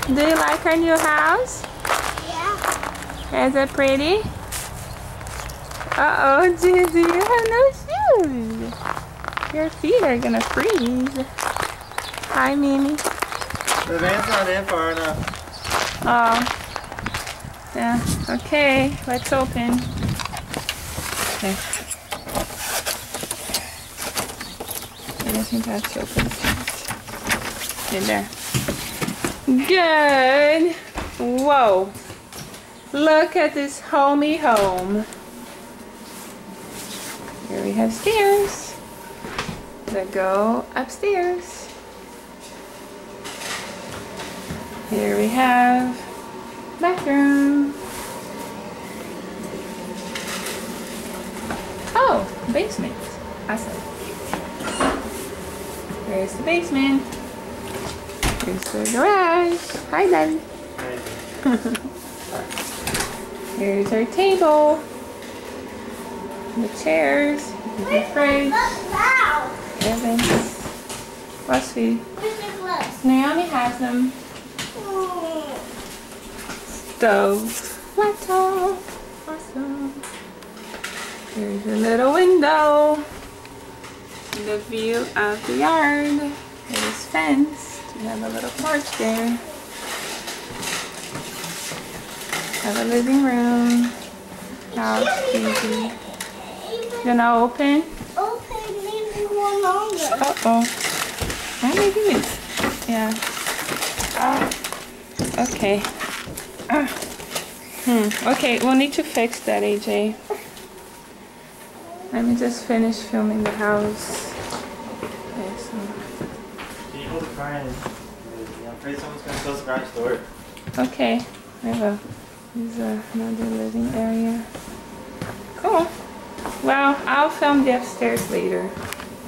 Do you like our new house? Yeah. Is it pretty? Uh-oh, Gigi, you have no shoes. Your feet are gonna freeze. Hi, Mimi. The van's not in far enough. Oh. Yeah, okay, let's open. Okay. I think I have to open it. In there. Good. Whoa. Look at this homey home. Here we have stairs that go upstairs. Here we have bathroom. Oh, basement. Awesome. There's the basement. Here's the garage. Hi, Daddy. Here's our table. The chairs. The fridge. Evans. What's sweetie? Where's the gloves? Naomi has them. Stove. Laptop. Awesome. Here's a little window. The view of the yard. It is fenced. You have a little porch there. Have a living room. House, TV. Gonna open? Open maybe one longer. Uh-oh. Maybe it. Yeah. Okay. Okay, we'll need to fix that, AJ. Let me just finish filming the house. Okay, so. Can you hold the car in? I'm afraid someone's going to close the garage door. Okay, I will. This is another living area. Cool. Well, I'll film the upstairs later.